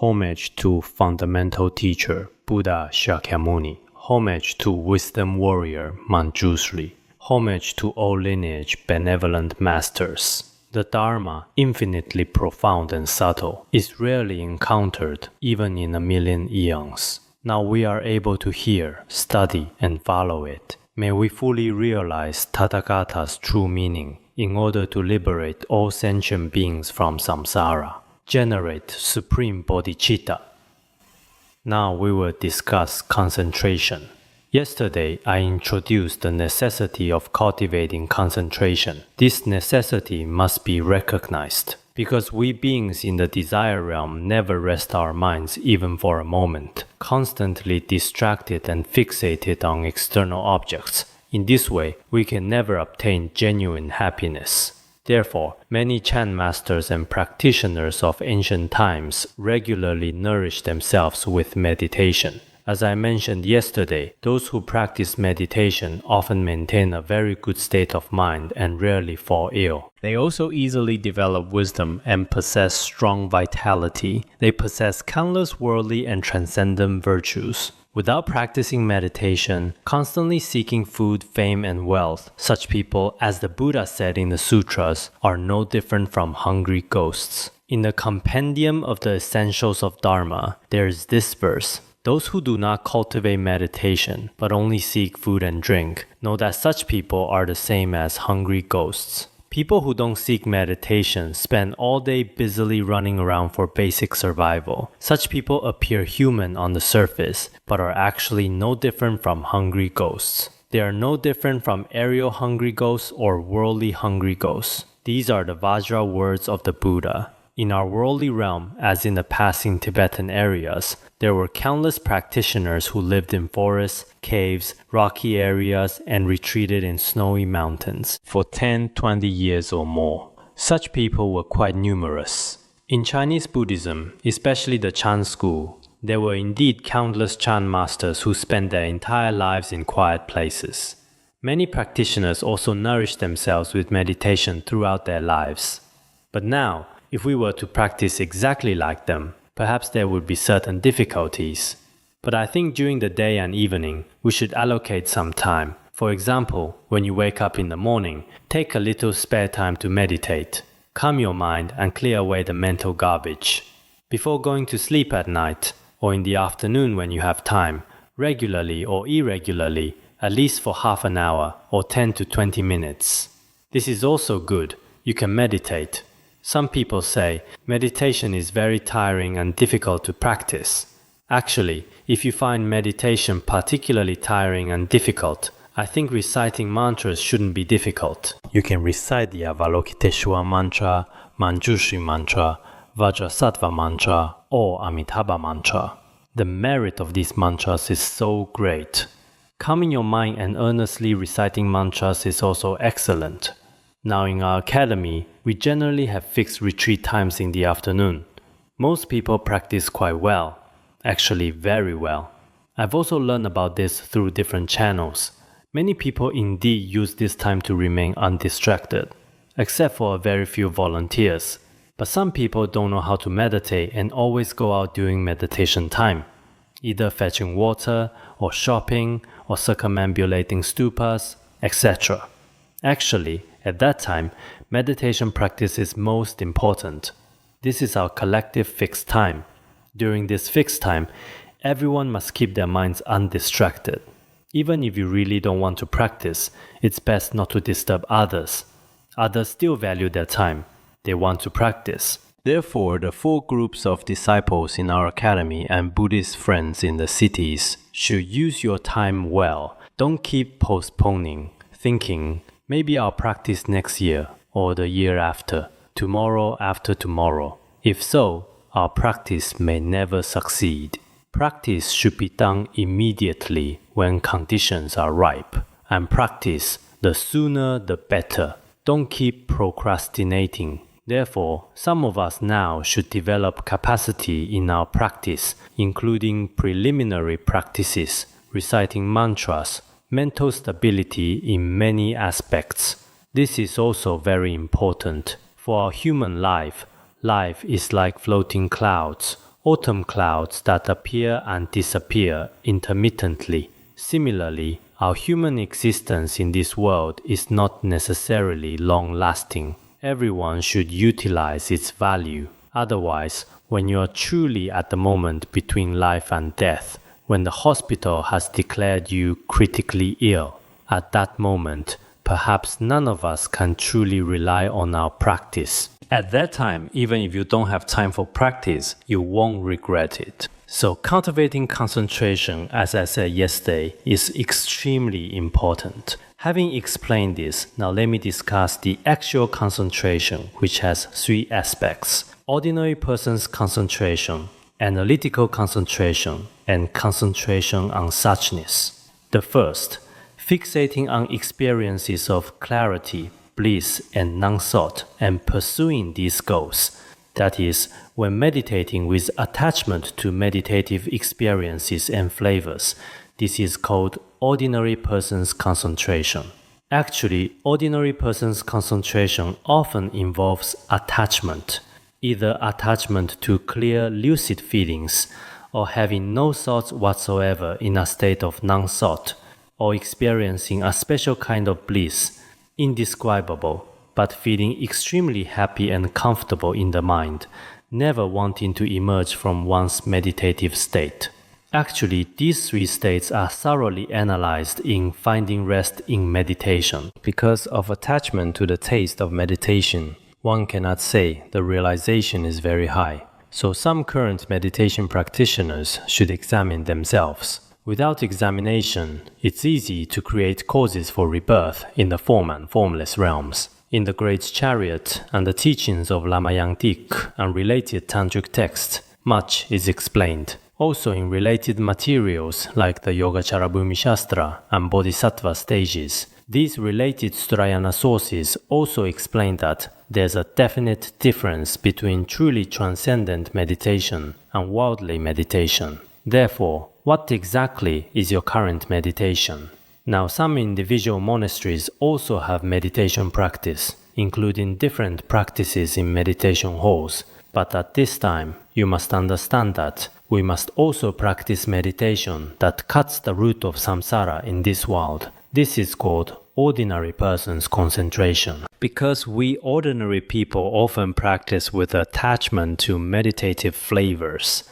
Homage to fundamental teacher Buddha Shakyamuni. Homage to wisdom warrior Manjushri. Homage to all lineage benevolent masters. The Dharma, infinitely profound and subtle, is rarely encountered even in a million eons. Now we are able to hear, study, and follow it. May we fully realize Tathagata's true meaning in order to liberate all sentient beings from samsara, generate supreme bodhicitta. Now we will discuss concentration. Yesterday, I introduced the necessity of cultivating concentration. This necessity must be recognized, because we beings in the desire realm never rest our minds even for a moment, constantly distracted and fixated on external objects. In this way, we can never obtain genuine happiness. Therefore, many Chan masters and practitioners of ancient times regularly nourish themselves with meditation. As I mentioned yesterday, those who practice meditation often maintain a very good state of mind and rarely fall ill. They also easily develop wisdom and possess strong vitality. They possess countless worldly and transcendent virtues. Without practicing meditation, constantly seeking food, fame, and wealth, such people, as the Buddha said in the sutras, are no different from hungry ghosts. In the Compendium of the Essentials of Dharma, there is this verse: "Those who do not cultivate meditation, but only seek food and drink, know that such people are the same as hungry ghosts." People who don't seek meditation spend all day busily running around for basic survival. Such people appear human on the surface, but are actually no different from hungry ghosts. They are no different from aerial hungry ghosts or worldly hungry ghosts. These are the Vajra words of the Buddha. In our worldly realm, as in the passing Tibetan areas, there were countless practitioners who lived in forests, caves, rocky areas, and retreated in snowy mountains for 10-20 years or more. Such people were quite numerous. In Chinese Buddhism, especially the Chan school, there were indeed countless Chan masters who spent their entire lives in quiet places. Many practitioners also nourished themselves with meditation throughout their lives. But now, if we were to practice exactly like them, perhaps there would be certain difficulties. But I think during the day and evening, we should allocate some time. For example, when you wake up in the morning, take a little spare time to meditate. Calm your mind and clear away the mental garbage. Before going to sleep at night, or in the afternoon when you have time, regularly or irregularly, at least for half an hour or 10 to 20 minutes. This is also good. You can meditate. Some people say meditation is very tiring and difficult to practice. Actually, if you find meditation particularly tiring and difficult, I think reciting mantras shouldn't be difficult. You can recite the Avalokiteshvara mantra, Manjushri mantra, Vajrasattva mantra, or Amitabha mantra. The merit of these mantras is so great. Calming your mind and earnestly reciting mantras is also excellent. Now in our academy, we generally have fixed retreat times in the afternoon. Most people practice quite well, actually very well. I've also learned about this through different channels. Many people indeed use this time to remain undistracted, except for a very few volunteers. But some people don't know how to meditate and always go out during meditation time, either fetching water, or shopping, or circumambulating stupas, etc. Actually, at that time, meditation practice is most important. This is our collective fixed time. During this fixed time, everyone must keep their minds undistracted. Even if you really don't want to practice, it's best not to disturb others. Others still value their time. They want to practice. Therefore, the 4 groups of disciples in our academy and Buddhist friends in the cities should use your time well. Don't keep postponing, thinking, maybe I'll practice next year, or the year after, tomorrow after tomorrow. If so, our practice may never succeed. Practice should be done immediately when conditions are ripe. And practice, the sooner the better. Don't keep procrastinating. Therefore, some of us now should develop capacity in our practice, including preliminary practices, reciting mantras, mental stability in many aspects. This is also very important. For our human life, life is like floating clouds autumn clouds that appear and disappear intermittently. Similarly, our human existence in this world is not necessarily long-lasting. Everyone should utilize its value. Otherwise, when you are truly at the moment between life and death, when the hospital has declared you critically ill, at that moment, perhaps none of us can truly rely on our practice. At that time, even if you don't have time for practice, you won't regret it. So cultivating concentration, as I said yesterday, is extremely important. Having explained this, now let me discuss the actual concentration, which has three aspects: ordinary person's concentration, analytical concentration, and concentration on suchness. The first, fixating on experiences of clarity, bliss, and non-thought, and pursuing these goals. That is, when meditating with attachment to meditative experiences and flavors, this is called ordinary person's concentration. Actually, ordinary person's concentration often involves attachment, either attachment to clear, lucid feelings, or having no thoughts whatsoever in a state of non-thought, or experiencing a special kind of bliss, indescribable, but feeling extremely happy and comfortable in the mind, never wanting to emerge from one's meditative state. Actually, these three states are thoroughly analyzed in Finding Rest in Meditation. Because of attachment to the taste of meditation, one cannot say the realization is very high. So some current meditation practitioners should examine themselves. Without examination, it's easy to create causes for rebirth in the form and formless realms. In the Great Chariot and the teachings of Lama Yangdik and related tantric texts, much is explained. Also in related materials like the Yogacara Bhumi Shastra and Bodhisattva stages, these related Sutrayana sources also explain that there's a definite difference between truly transcendent meditation and worldly meditation. Therefore, what exactly is your current meditation? Now, some individual monasteries also have meditation practice, including different practices in meditation halls. But at this time, you must understand that we must also practice meditation that cuts the root of samsara in this world. This is called ordinary person's concentration. Because we ordinary people often practice with attachment to meditative flavors,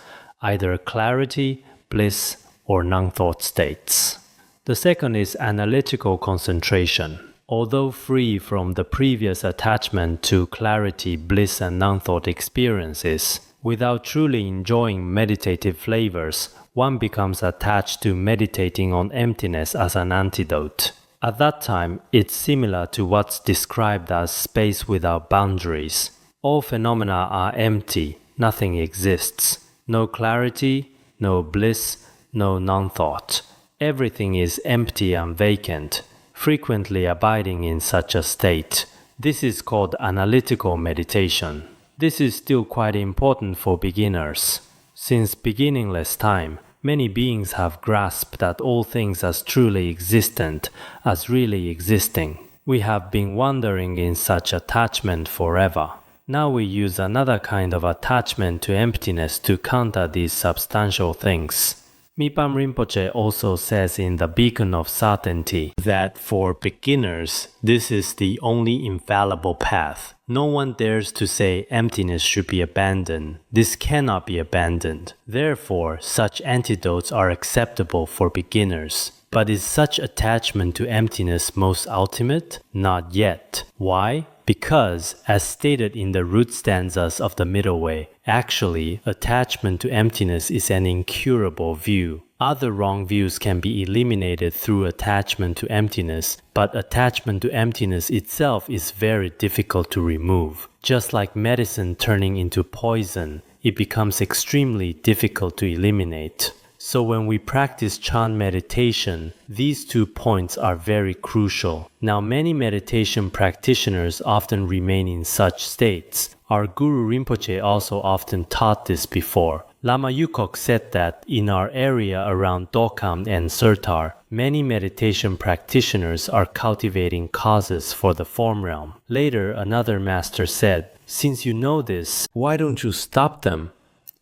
either clarity, bliss, or non-thought states. The second is analytical concentration. Although free from the previous attachment to clarity, bliss, and non-thought experiences, without truly enjoying meditative flavors, one becomes attached to meditating on emptiness as an antidote. At that time, it's similar to what's described as space without boundaries. All phenomena are empty, nothing exists. No clarity, no bliss, no non-thought. Everything is empty and vacant, frequently abiding in such a state. This is called analytical meditation. This is still quite important for beginners. Since beginningless time, many beings have grasped that all things as truly existent, as really existing. We have been wandering in such attachment forever. Now we use another kind of attachment to emptiness to counter these substantial things. Mipam Rinpoche also says in The Beacon of Certainty that for beginners, this is the only infallible path. No one dares to say emptiness should be abandoned. This cannot be abandoned. Therefore, such antidotes are acceptable for beginners. But is such attachment to emptiness most ultimate? Not yet. Why? Because, as stated in the root stanzas of the Middle Way, actually, attachment to emptiness is an incurable view. Other wrong views can be eliminated through attachment to emptiness, but attachment to emptiness itself is very difficult to remove. Just like medicine turning into poison, it becomes extremely difficult to eliminate. So when we practice Chan meditation, these 2 points are very crucial. Now many meditation practitioners often remain in such states. Our Guru Rinpoche also often taught this before. Lama Yukok said that in our area around Dokam and Surtar, many meditation practitioners are cultivating causes for the form realm. Later, another master said, "Since you know this, why don't you stop them?"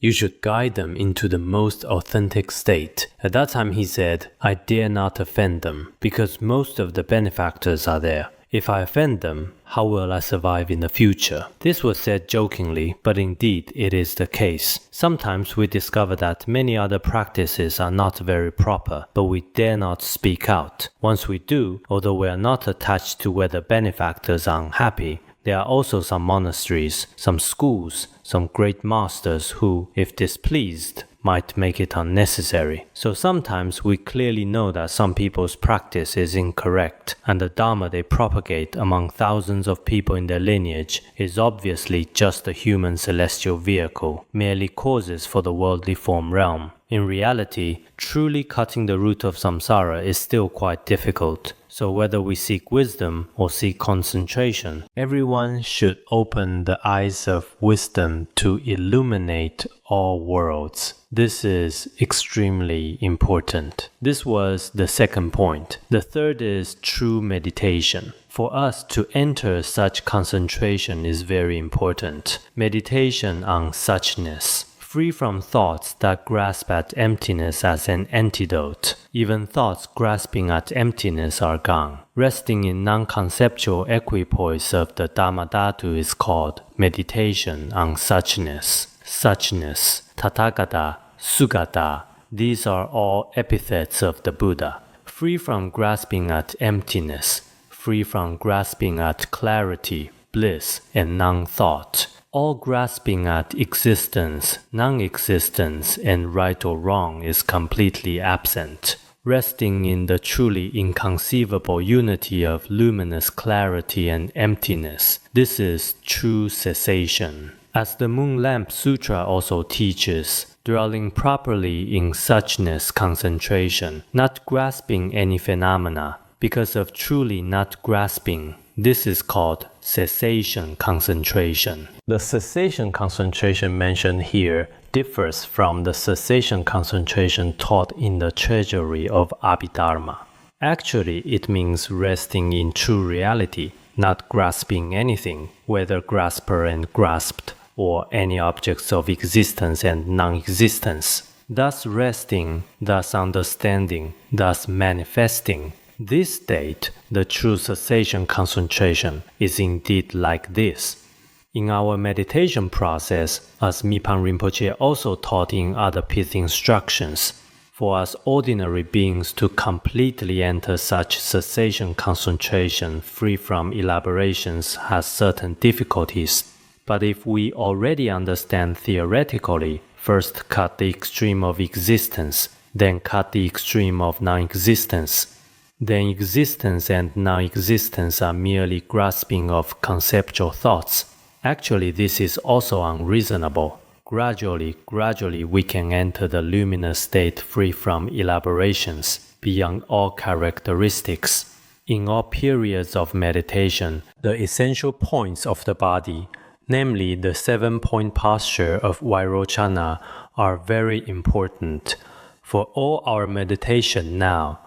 You should guide them into the most authentic state. At that time he said, I dare not offend them, because most of the benefactors are there. If I offend them, how will I survive in the future? This was said jokingly, but indeed it is the case. Sometimes we discover that many other practices are not very proper, but we dare not speak out. Once we do, although we are not attached to whether benefactors are unhappy, there are also some monasteries, some schools, some great masters who, if displeased, might make it unnecessary. So sometimes we clearly know that some people's practice is incorrect, and the Dharma they propagate among thousands of people in their lineage is obviously just a human celestial vehicle, merely causes for the worldly form realm. In reality, truly cutting the root of samsara is still quite difficult. So whether we seek wisdom or seek concentration, everyone should open the eyes of wisdom to illuminate all worlds. This is extremely important. This was the second point. The third is true meditation. For us to enter such concentration is very important. Meditation on suchness. Free from thoughts that grasp at emptiness as an antidote. Even thoughts grasping at emptiness are gone. Resting in non-conceptual equipoise of the Dharmadhatu is called meditation on suchness. Suchness, Tathagata, Sugata, these are all epithets of the Buddha. Free from grasping at emptiness, free from grasping at clarity, bliss, and non-thought. All grasping at existence, non-existence, and right or wrong is completely absent. Resting in the truly inconceivable unity of luminous clarity and emptiness, this is true cessation. As the Moon Lamp Sutra also teaches, dwelling properly in suchness concentration, not grasping any phenomena, because of truly not grasping, this is called cessation concentration. The cessation concentration mentioned here differs from the cessation concentration taught in the treasury of Abhidharma. Actually, it means resting in true reality, not grasping anything, whether grasper and grasped, or any objects of existence and non-existence. Thus resting, thus understanding, thus manifesting. This state, the true cessation concentration, is indeed like this. In our meditation process, as Mipan Rinpoche also taught in other pith instructions, for us ordinary beings to completely enter such cessation concentration free from elaborations has certain difficulties. But if we already understand theoretically, first cut the extreme of existence, then cut the extreme of non-existence, then existence and non-existence are merely grasping of conceptual thoughts. Actually, this is also unreasonable. Gradually we can enter the luminous state free from elaborations, beyond all characteristics. In all periods of meditation, the essential points of the body, namely the 7-point posture of Vairochana, are very important. For all our meditation now,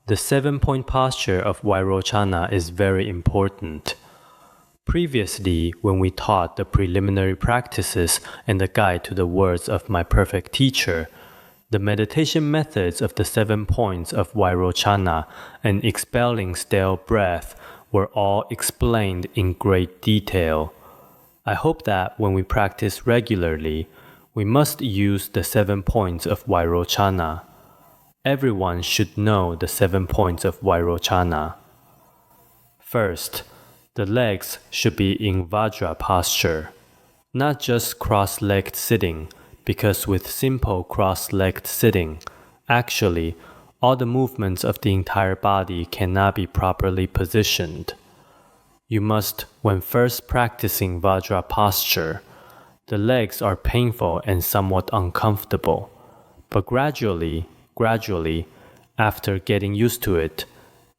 the 7-point posture of Vairochana is very important. Previously, when we taught the preliminary practices and the guide to the words of my perfect teacher, the meditation methods of the 7 points of Vairochana and expelling stale breath were all explained in great detail. I hope that when we practice regularly, we must use the 7 points of Vairochana. Everyone should know the 7 points of Vairochana. First, the legs should be in Vajra posture, not just cross-legged sitting, because with simple cross-legged sitting, actually, all the movements of the entire body cannot be properly positioned. You must, when first practicing Vajra posture, the legs are painful and somewhat uncomfortable, but gradually, after getting used to it,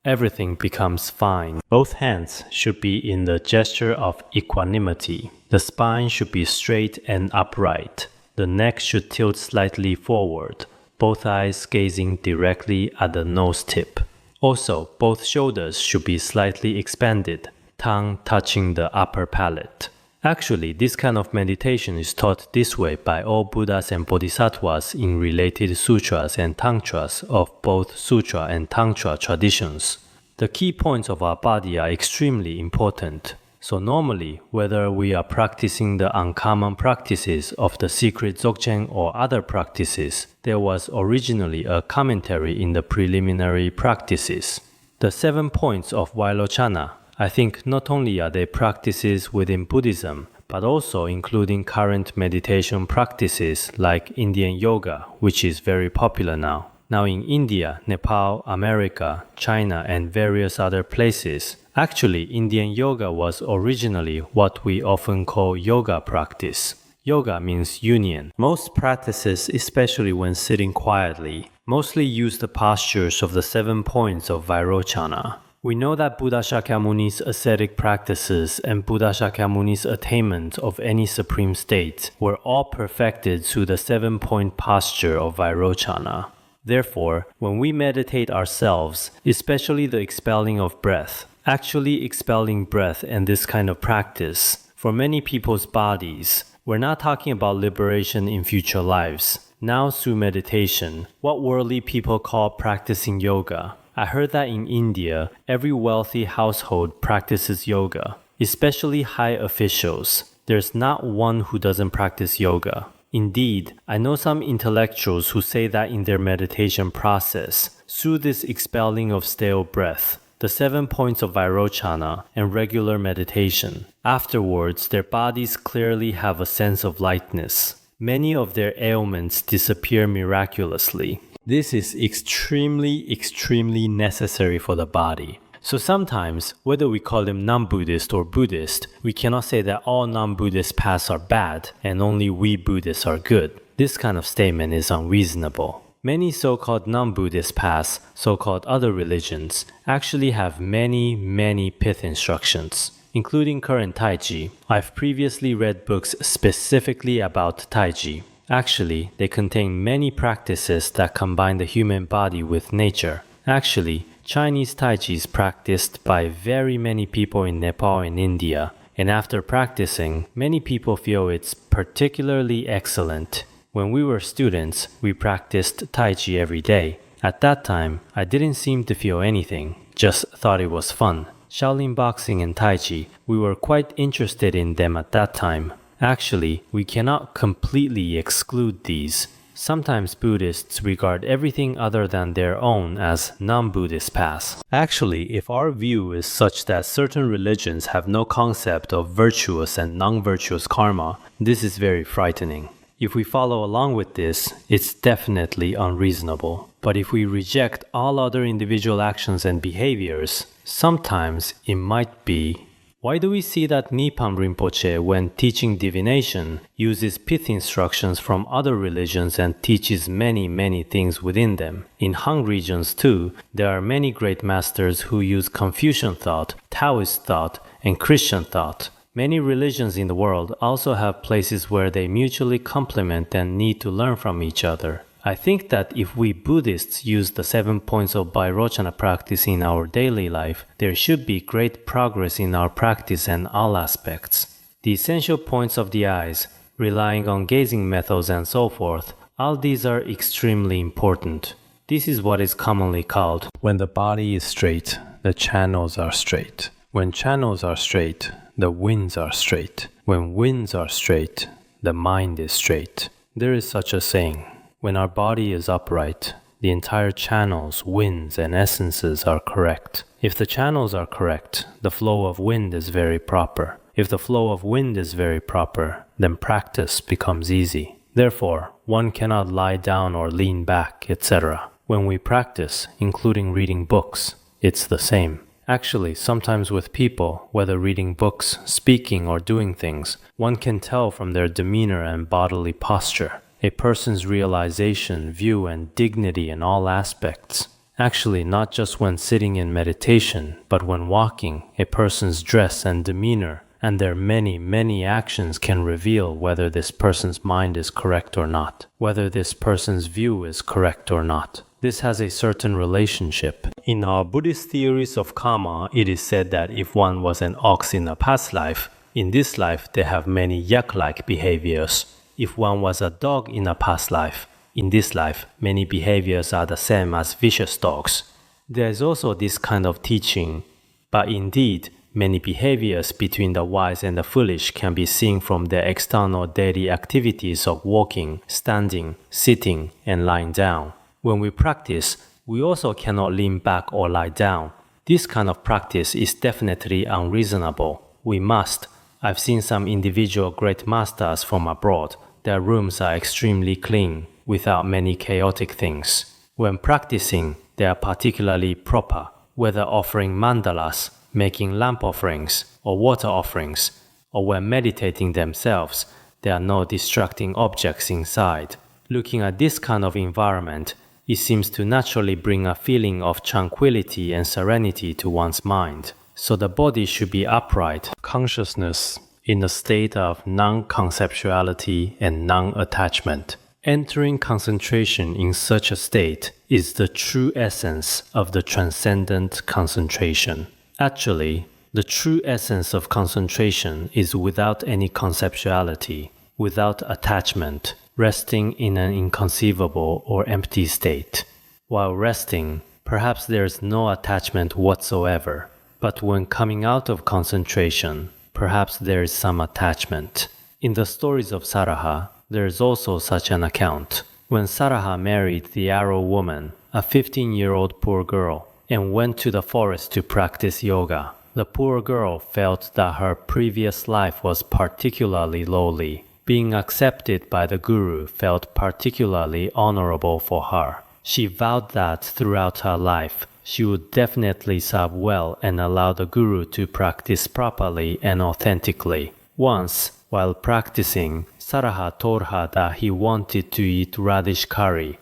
everything becomes fine. Both hands should be in the gesture of equanimity. The spine should be straight and upright. The neck should tilt slightly forward, both eyes gazing directly at the nose tip. Also, both shoulders should be slightly expanded, tongue touching the upper palate. Actually, this kind of meditation is taught this way by all Buddhas and Bodhisattvas in related sutras and tantras of both sutra and tantra traditions. The key points of our body are extremely important. So normally, whether we are practicing the uncommon practices of the secret Dzogchen or other practices, there was originally a commentary in the preliminary practices. The 7 points of Vairochana, I think not only are they practices within Buddhism, but also including current meditation practices like Indian yoga, which is very popular now. Now in India, Nepal, America, China, and various other places, actually Indian yoga was originally what we often call yoga practice. Yoga means union. Most practices, especially when sitting quietly, mostly use the postures of the 7 points of Vairochana. We know that Buddha Shakyamuni's ascetic practices and Buddha Shakyamuni's attainment of any supreme state were all perfected through the 7-point posture of Vairochana. Therefore, when we meditate ourselves, especially the expelling of breath, actually expelling breath and this kind of practice, for many people's bodies, we're not talking about liberation in future lives. Now through meditation, what worldly people call practicing yoga, I heard that in India, every wealthy household practices yoga, especially high officials. There's not one who doesn't practice yoga. Indeed, I know some intellectuals who say that in their meditation process, through this expelling of stale breath, the 7 points of Vairochana, and regular meditation, afterwards their bodies clearly have a sense of lightness. Many of their ailments disappear miraculously. This is extremely necessary for the body. So sometimes, whether we call them non-Buddhist or Buddhist, we cannot say that all non-Buddhist paths are bad and only we Buddhists are good. This kind of statement is unreasonable. Many so-called non-Buddhist paths, so-called other religions, actually have many pith instructions, including current Taiji. I've previously read books specifically about Taiji. Actually, they contain many practices that combine the human body with nature. Actually, Chinese Taiji is practiced by very many people in Nepal and India, and after practicing, many people feel it's particularly excellent. When we were students, we practiced Taiji every day. At that time, I didn't seem to feel anything, just thought it was fun. Shaolin boxing and Taiji, we were quite interested in them at that time. Actually, we cannot completely exclude these. Sometimes Buddhists regard everything other than their own as non-Buddhist paths. Actually, if our view is such that certain religions have no concept of virtuous and non-virtuous karma, this is very frightening. If we follow along with this, it's definitely unreasonable. But if we reject all other individual actions and behaviors, sometimes it might be. Why do we see that Nipan Rinpoche, when teaching divination, uses pith instructions from other religions and teaches many things within them? In Han regions too, there are many great masters who use Confucian thought, Taoist thought, and Christian thought. Many religions in the world also have places where they mutually complement and need to learn from each other. I think that if we Buddhists use the 7 points of Vairochana practice in our daily life, there should be great progress in our practice and all aspects. The essential points of the eyes, relying on gazing methods and so forth, all these are extremely important. This is what is commonly called, when the body is straight, the channels are straight. When channels are straight, the winds are straight. When winds are straight, the mind is straight. There is such a saying. When our body is upright, the entire channels, winds, and essences are correct. If the channels are correct, the flow of wind is very proper. If the flow of wind is very proper, then practice becomes easy. Therefore, one cannot lie down or lean back, etc. When we practice, including reading books, it's the same. Actually, sometimes with people, whether reading books, speaking, or doing things, one can tell from their demeanor and bodily posture. A person's realization, view, and dignity in all aspects. Actually, not just when sitting in meditation, but when walking, a person's dress and demeanor, and their many actions can reveal whether this person's mind is correct or not, whether this person's view is correct or not. This has a certain relationship. In our Buddhist theories of karma, it is said that if one was an ox in a past life, In this life, they have many yak-like behaviors. If one was a dog in a past life, in this life, many behaviors are the same as vicious dogs. There is also this kind of teaching, but indeed, many behaviors between the wise and the foolish can be seen from their external daily activities of walking, standing, sitting, and lying down. When we practice, we also cannot lean back or lie down. This kind of practice is definitely unreasonable. We must. I've seen some individual great masters from abroad. Their rooms are extremely clean, without many chaotic things. When practicing, they are particularly proper, whether offering mandalas, making lamp offerings, or water offerings, or when meditating themselves, there are no distracting objects inside. Looking at this kind of environment, it seems to naturally bring a feeling of tranquility and serenity to one's mind. So the body should be upright, consciousness in a state of non-conceptuality and non-attachment. Entering concentration in such a state is the true essence of the transcendent concentration. Actually, the true essence of concentration is without any conceptuality, without attachment, resting in an inconceivable or empty state. While resting, perhaps there is no attachment whatsoever. But when coming out of concentration, perhaps there is some attachment. In the stories of Saraha, there is also such an account. When Saraha married the arrow woman, a 15-year-old poor girl, and went to the forest to practice yoga, the poor girl felt that her previous life was particularly lowly. Being accepted by the guru felt particularly honorable for her. She vowed that throughout her life, she would definitely serve well and allow the guru to practice properly and authentically. Once, while practicing, Saraha told her that he wanted to eat radish curry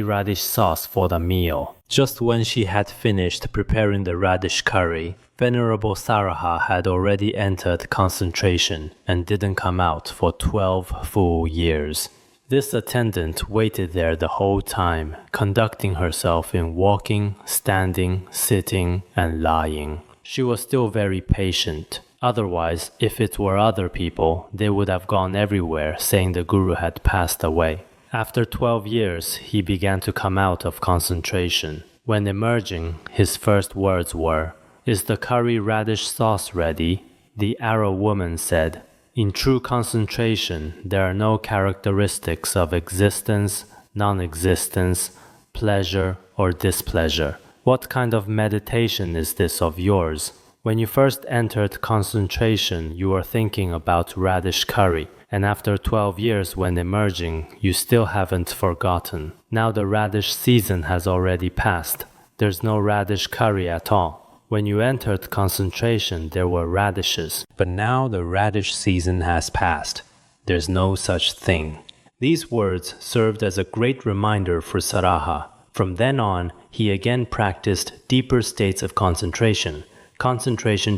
radish sauce for the meal. Just when she had finished preparing the radish curry, Venerable Saraha had already entered concentration and didn't come out for 12 full years. This attendant waited there the whole time, conducting herself in walking, standing, sitting, and lying. She was still very patient. Otherwise, if it were other people, they would have gone everywhere saying the guru had passed away. After 12 years, he began to come out of concentration. When emerging, his first words were, "Is the curry radish sauce ready?" The arrow woman said, "In true concentration, there are no characteristics of existence, non-existence, pleasure, or displeasure. What kind of meditation is this of yours? When you first entered concentration, you were thinking about radish curry, and after 12 years when emerging, you still haven't forgotten. Now the radish season has already passed. There's no radish curry at all. When you entered concentration, there were radishes, but now the radish season has passed. There's no such thing." These words served as a great reminder for Saraha. From then on, he again practiced deeper states of concentration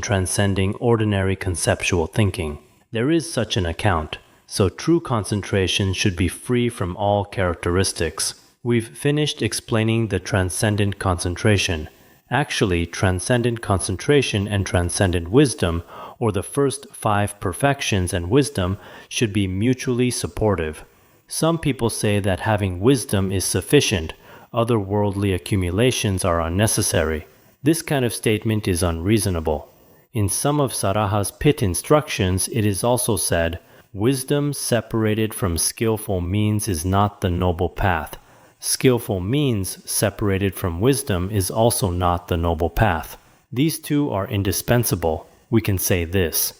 transcending ordinary conceptual thinking. There is such an account, so true concentration should be free from all characteristics. We've finished explaining the transcendent concentration. Actually, transcendent concentration and transcendent wisdom, or the first 5 perfections and wisdom, should be mutually supportive. Some people say that having wisdom is sufficient, other worldly accumulations are unnecessary. This kind of statement is unreasonable. In some of Saraha's pit instructions, it is also said, "Wisdom separated from skillful means is not the noble path. Skillful means separated from wisdom is also not the noble path. These two are indispensable." We can say this.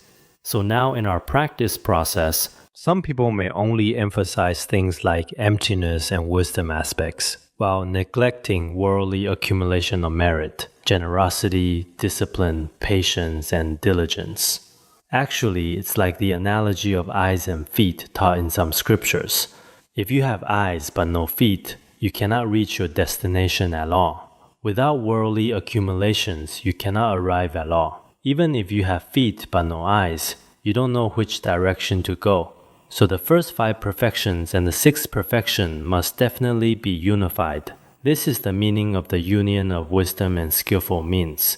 So now in our practice process, some people may only emphasize things like emptiness and wisdom aspects, while neglecting worldly accumulation of merit, generosity, discipline, patience, and diligence. Actually, it's like the analogy of eyes and feet taught in some scriptures. If you have eyes but no feet, you cannot reach your destination at all. Without worldly accumulations, you cannot arrive at all. Even if you have feet but no eyes, you don't know which direction to go. So the first 5 perfections and the 6th perfection must definitely be unified. This is the meaning of the union of wisdom and skillful means.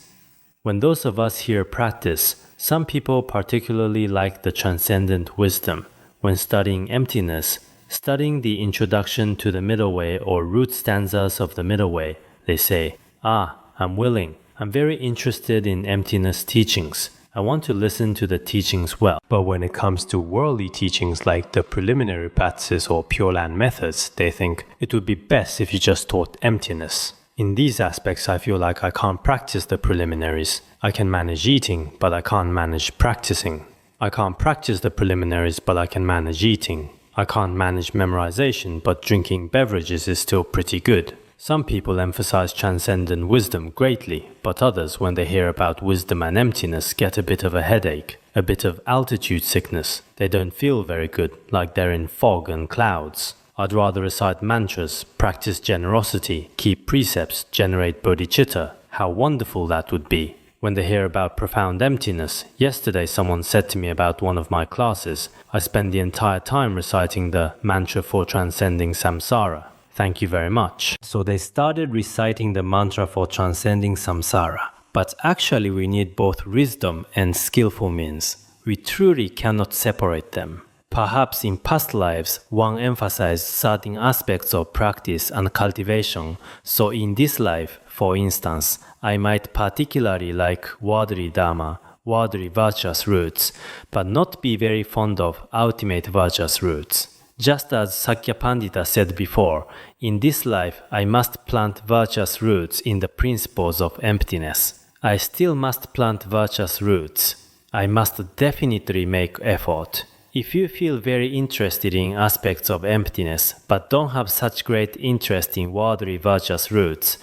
When those of us here practice, Some people particularly like the transcendent wisdom. When studying emptiness, studying the introduction to the middle way or root stanzas of the middle way, they say, I'm willing. I'm very interested in emptiness teachings. I want to listen to the teachings well. But when it comes to worldly teachings like the preliminary practices or Pure Land methods, they think it would be best if you just taught emptiness. In these aspects, I feel like I can't practice the preliminaries. I can manage eating, but I can't manage practicing. I can't practice the preliminaries, but I can manage eating. I can't manage memorization, but drinking beverages is still pretty good. Some people emphasize transcendent wisdom greatly, but others, when they hear about wisdom and emptiness, get a bit of a headache, a bit of altitude sickness. They don't feel very good, like they're in fog and clouds. I'd rather recite mantras, practice generosity, keep precepts, generate bodhicitta. How wonderful that would be. When they hear about profound emptiness, yesterday someone said to me about one of my classes, I spent the entire time reciting the mantra for transcending samsara. Thank you very much. So they started reciting the mantra for transcending samsara. But actually we need both wisdom and skillful means. We truly cannot separate them. Perhaps in past lives, one emphasized certain aspects of practice and cultivation. So in this life, for instance, I might particularly like worldly Dharma, worldly virtuous roots, but not be very fond of ultimate virtuous roots. Just as Sakya Pandita said before, in this life I must plant virtuous roots in the principles of emptiness. I still must plant virtuous roots. I must definitely make effort. If you feel very interested in aspects of emptiness, but don't have such great interest in worldly virtuous roots,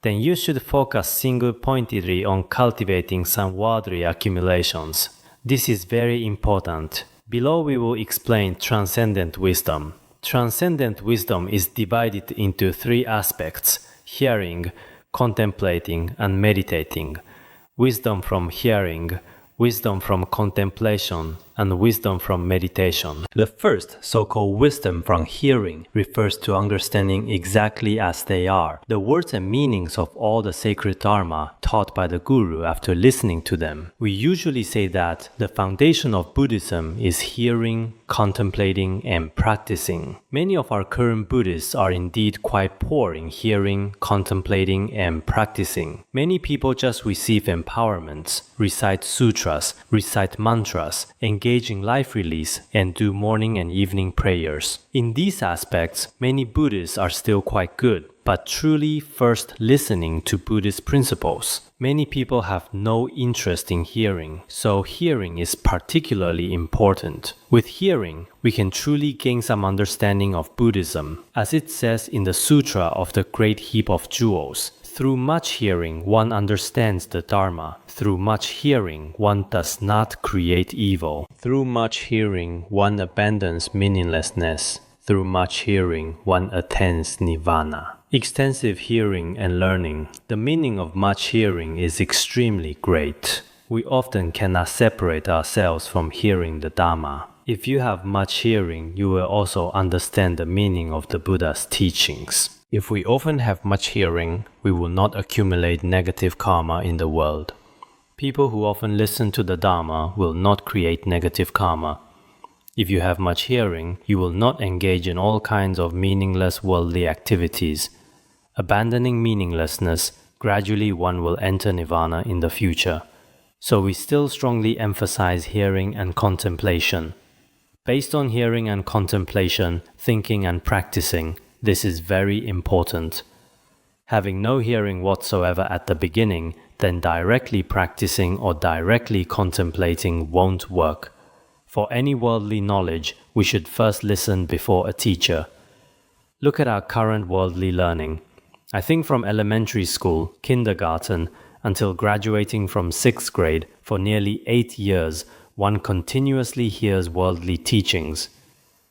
then you should focus single-pointedly on cultivating some worldly accumulations. This is very important. Below we will explain transcendent wisdom. Transcendent wisdom is divided into three aspects: hearing, contemplating, and meditating. Wisdom from hearing, wisdom from contemplation, and wisdom from meditation. The first, so-called wisdom from hearing, refers to understanding exactly as they are, the words and meanings of all the sacred Dharma taught by the Guru after listening to them. We usually say that the foundation of Buddhism is hearing, contemplating, and practicing. Many of our current Buddhists are indeed quite poor in hearing, contemplating, and practicing. Many people just receive empowerments, recite sutras, recite mantras, engage in life release, and do morning and evening prayers. In these aspects, many Buddhists are still quite good, but truly first listening to Buddhist principles. Many people have no interest in hearing, so hearing is particularly important. With hearing, we can truly gain some understanding of Buddhism. As it says in the Sutra of the Great Heap of Jewels, through much hearing, one understands the Dharma. Through much hearing, one does not create evil. Through much hearing, one abandons meaninglessness. Through much hearing, one attains nirvana. Extensive hearing and learning. The meaning of much hearing is extremely great. We often cannot separate ourselves from hearing the Dharma. If you have much hearing, you will also understand the meaning of the Buddha's teachings. If we often have much hearing, we will not accumulate negative karma in the world. People who often listen to the Dharma will not create negative karma. If you have much hearing, you will not engage in all kinds of meaningless worldly activities. Abandoning meaninglessness, gradually one will enter nirvana in the future. So we still strongly emphasize hearing and contemplation. Based on hearing and contemplation, thinking and practicing, this is very important. Having no hearing whatsoever at the beginning, then directly practicing or directly contemplating won't work. For any worldly knowledge, we should first listen before a teacher. Look at our current worldly learning. I think from elementary school, kindergarten, until graduating from 6th grade, for nearly 8 years, one continuously hears worldly teachings.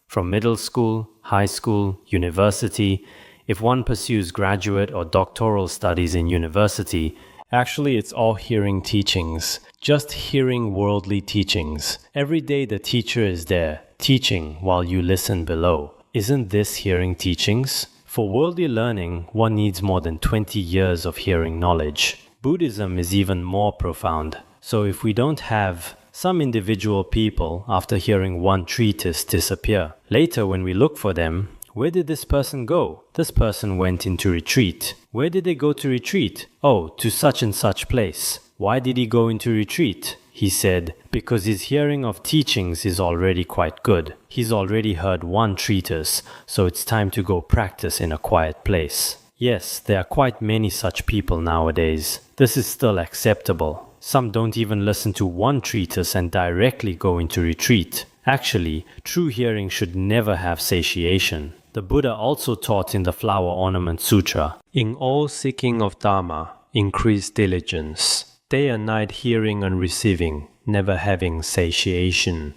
From middle school, high school, university, if one pursues graduate or doctoral studies in university, actually it's all hearing teachings, just hearing worldly teachings. Every day the teacher is there, teaching while you listen below. Isn't this hearing teachings? For worldly learning, one needs more than 20 years of hearing knowledge. Buddhism is even more profound. So if we don't have some individual people, after hearing one treatise, disappear. Later, when we look for them, where did this person go? This person went into retreat. Where did they go to retreat? Oh, to such and such place. Why did he go into retreat? He said, because his hearing of teachings is already quite good. He's already heard one treatise, so it's time to go practice in a quiet place. Yes, there are quite many such people nowadays. This is still acceptable. Some don't even listen to one treatise and directly go into retreat. Actually, true hearing should never have satiation. The Buddha also taught in the Flower Ornament Sutra, in all seeking of Dharma, increase diligence. Day and night hearing and receiving, never having satiation.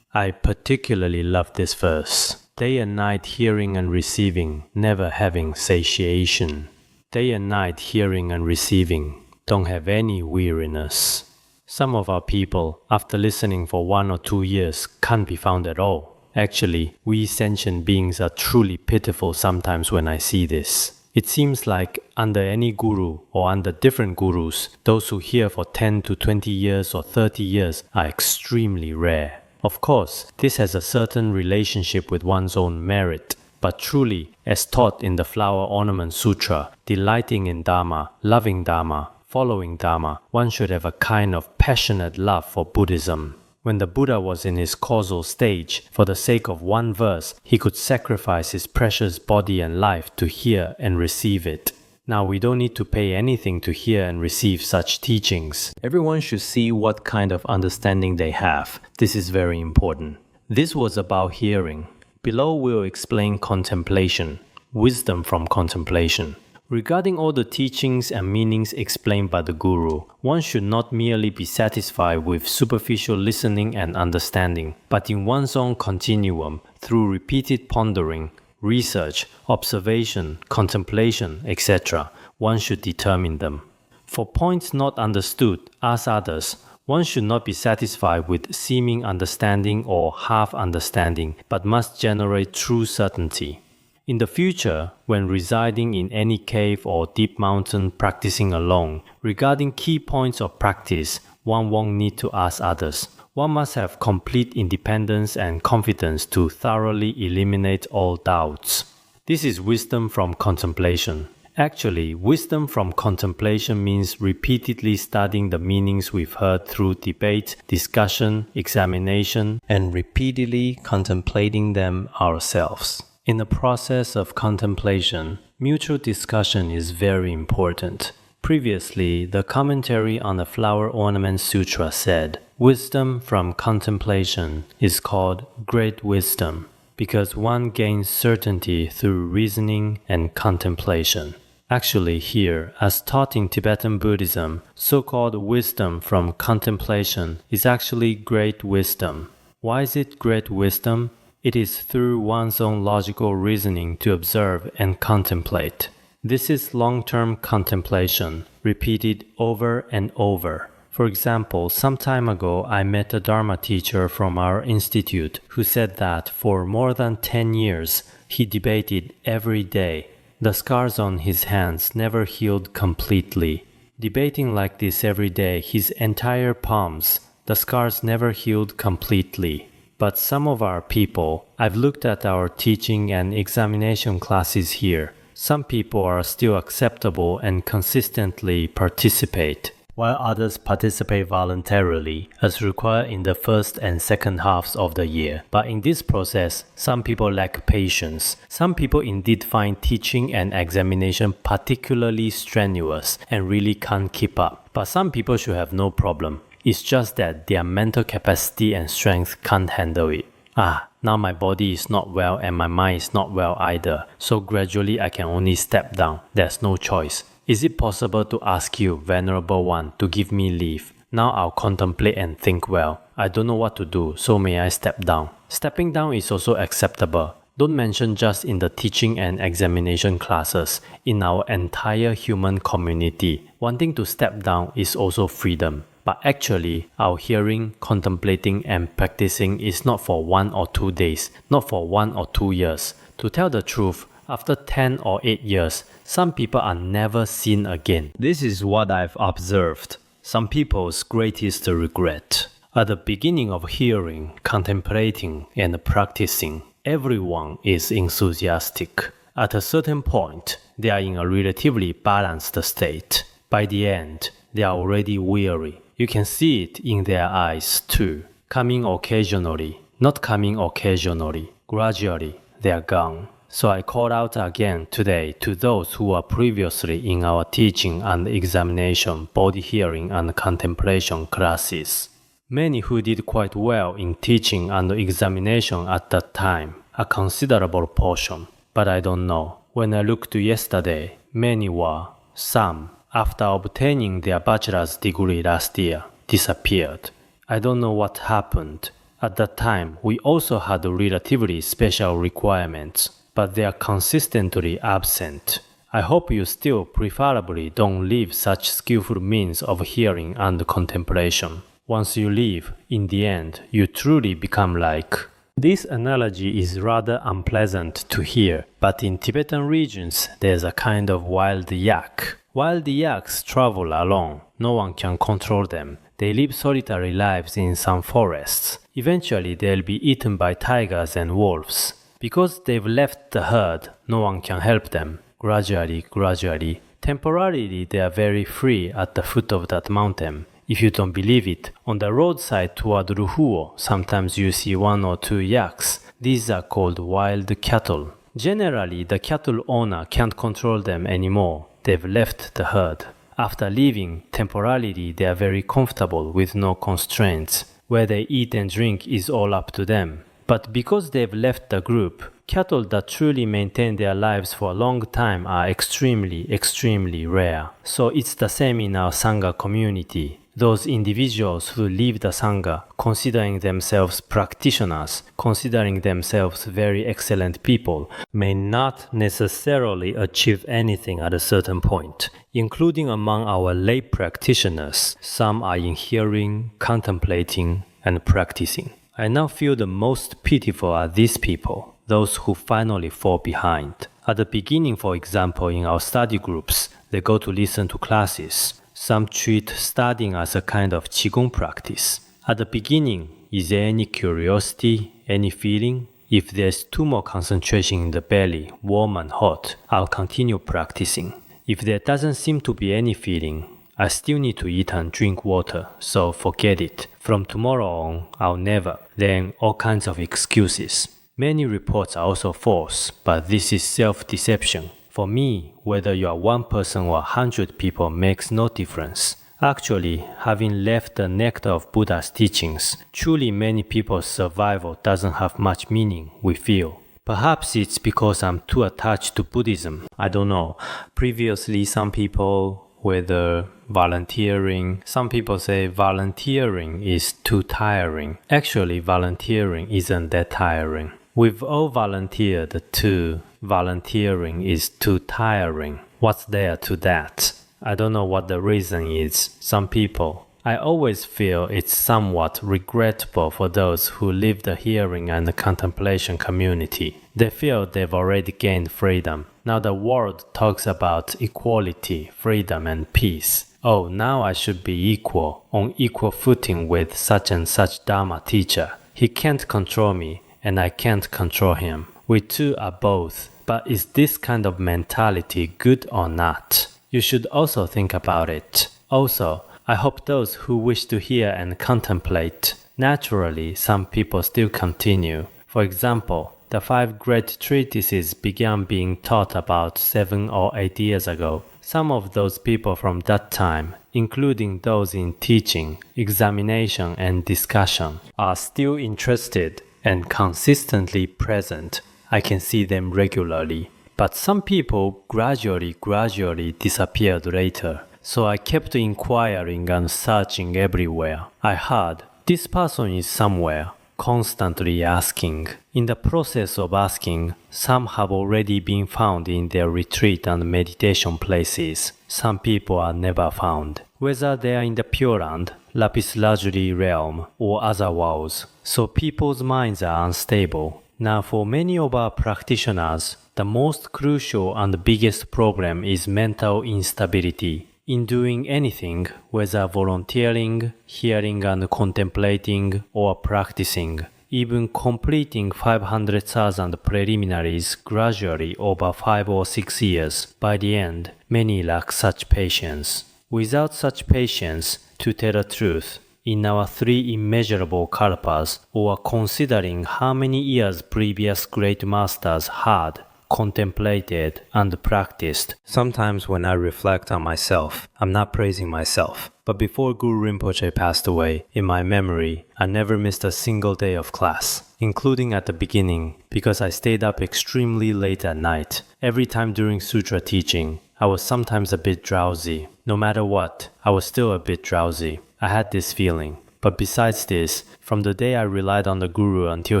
I particularly love this verse. Day and night hearing and receiving, never having satiation. Day and night hearing and receiving, don't have any weariness. Some of our people, after listening for 1 or 2 years, can't be found at all. Actually, we sentient beings are truly pitiful sometimes when I see this. It seems like under any guru or under different gurus, those who hear for 10 to 20 years or 30 years are extremely rare. Of course, this has a certain relationship with one's own merit, but truly, as taught in the Flower Ornament Sutra, delighting in Dharma, loving Dharma, following Dharma, one should have a kind of passionate love for Buddhism. When the Buddha was in his causal stage, for the sake of one verse, he could sacrifice his precious body and life to hear and receive it. Now we don't need to pay anything to hear and receive such teachings. Everyone should see what kind of understanding they have. This is very important. This was about hearing. Below we'll explain contemplation, wisdom from contemplation. Regarding all the teachings and meanings explained by the Guru, one should not merely be satisfied with superficial listening and understanding, but in one's own continuum, through repeated pondering, research, observation, contemplation, etc., one should determine them. For points not understood, ask others. One should not be satisfied with seeming understanding or half understanding, but must generate true certainty. In the future, when residing in any cave or deep mountain practicing alone, regarding key points of practice, one won't need to ask others. One must have complete independence and confidence to thoroughly eliminate all doubts. This is wisdom from contemplation. Actually, wisdom from contemplation means repeatedly studying the meanings we've heard through debate, discussion, examination, and repeatedly contemplating them ourselves. In the process of contemplation, mutual discussion is very important. Previously, the commentary on the Flower Ornament Sutra said, wisdom from contemplation is called great wisdom because one gains certainty through reasoning and contemplation. Actually here, as taught in Tibetan Buddhism, so-called wisdom from contemplation is actually great wisdom. Why is it great wisdom? It is through one's own logical reasoning to observe and contemplate. This is long-term contemplation, repeated over and over. For example, some time ago I met a Dharma teacher from our institute who said that for more than 10 years he debated every day. The scars on his hands never healed completely. Debating like this every day, his entire palms, the scars never healed completely. But some of our people, I've looked at our teaching and examination classes here. Some people are still acceptable and consistently participate, while others participate voluntarily, as required in the first and second halves of the year. But in this process, some people lack patience. Some people indeed find teaching and examination particularly strenuous and really can't keep up. But some people should have no problem. It's just that their mental capacity and strength can't handle it. Now my body is not well and my mind is not well either, so gradually I can only step down. There's no choice. Is it possible to ask you, Venerable One, to give me leave? Now I'll contemplate and think well. I don't know what to do, so may I step down? Stepping down is also acceptable. Don't mention just in the teaching and examination classes. In our entire human community, wanting to step down is also freedom. But actually, our hearing, contemplating and practicing is not for 1 or 2 days, not for 1 or 2 years. To tell the truth, after 10 or 8 years, some people are never seen again. This is what I've observed. Some people's greatest regret. At the beginning of hearing, contemplating, and practicing, everyone is enthusiastic. At a certain point, they are in a relatively balanced state. By the end, they are already weary. You can see it in their eyes too. Coming occasionally, not coming occasionally. Gradually, they are gone. So I call out again today to those who were previously in our teaching and examination, body hearing and contemplation classes. Many who did quite well in teaching and examination at that time, a considerable portion. But I don't know. When I looked to yesterday, many were, some, after obtaining their bachelor's degree last year, disappeared. I don't know what happened. At that time, we also had relatively special requirements, but they are consistently absent. I hope you still preferably don't leave such skillful means of hearing and contemplation. Once you leave, in the end, you truly become like. This analogy is rather unpleasant to hear, but in Tibetan regions, there's a kind of wild yak. Wild yaks travel alone. No one can control them. They live solitary lives in some forests. Eventually, they'll be eaten by tigers and wolves. Because they've left the herd, no one can help them. Gradually, temporarily, they are very free at the foot of that mountain. If you don't believe it, on the roadside toward Ruhuo, sometimes you see 1 or 2 yaks. These are called wild cattle. Generally, the cattle owner can't control them anymore. They've left the herd. After leaving, temporarily they are very comfortable with no constraints. Where they eat and drink is all up to them. But because they've left the group, cattle that truly maintain their lives for a long time are extremely rare. So it's the same in our Sangha community. Those individuals who leave the Sangha, considering themselves practitioners, considering themselves very excellent people, may not necessarily achieve anything at a certain point. Including among our lay practitioners, some are in hearing, contemplating, and practicing. I now feel the most pitiful are these people, those who finally fall behind. At the beginning, for example, in our study groups, they go to listen to classes. Some treat studying as a kind of Qigong practice. At the beginning, is there any curiosity, any feeling? If there's too much concentration in the belly, warm and hot, I'll continue practicing. If there doesn't seem to be any feeling, I still need to eat and drink water, so forget it. From tomorrow on, I'll never. Then all kinds of excuses. Many reports are also false, but this is self-deception. For me, whether you are 1 person or 100 people makes no difference. Actually, having left the nectar of Buddha's teachings, truly many people's survival doesn't have much meaning, we feel. Perhaps it's because I'm too attached to Buddhism. I don't know. Previously, some people, whether volunteering, some people say volunteering is too tiring. Actually, volunteering isn't that tiring. We've all volunteered too. Volunteering is too tiring. What's there to that? I don't know what the reason is. Some people. I always feel it's somewhat regrettable for those who leave the hearing and the contemplation community. They feel they've already gained freedom. Now the world talks about equality, freedom, and peace. Oh, now I should be equal, on equal footing with such and such Dharma teacher. He can't control me, and I can't control him. We two are both. But is this kind of mentality good or not? You should also think about it. Also, I hope those who wish to hear and contemplate. Naturally, some people still continue. For example, the 5 great treatises began being taught about 7 or 8 years ago. Some of those people from that time, including those in teaching, examination, and discussion, are still interested and consistently present. I can see them regularly. But some people gradually disappeared later. So I kept inquiring and searching everywhere. I heard, this person is somewhere, constantly asking. In the process of asking, some have already been found in their retreat and meditation places. Some people are never found. Whether they are in the Pure Land, Lapis Lazuli realm, or other worlds. So people's minds are unstable. Now for many of our practitioners, the most crucial and biggest problem is mental instability. In doing anything, whether volunteering, hearing and contemplating, or practicing, even completing 500,000 preliminaries gradually over 5 or 6 years, by the end, many lack such patience. Without such patience, to tell the truth, in our 3 immeasurable kalpas, or considering how many years previous great masters had, contemplated and practiced. Sometimes when I reflect on myself, I'm not praising myself. But before Guru Rinpoche passed away, in my memory, I never missed a single day of class, including at the beginning, because I stayed up extremely late at night. Every time during sutra teaching, I was sometimes a bit drowsy. No matter what, I was still a bit drowsy. I had this feeling. But besides this, from the day I relied on the Guru until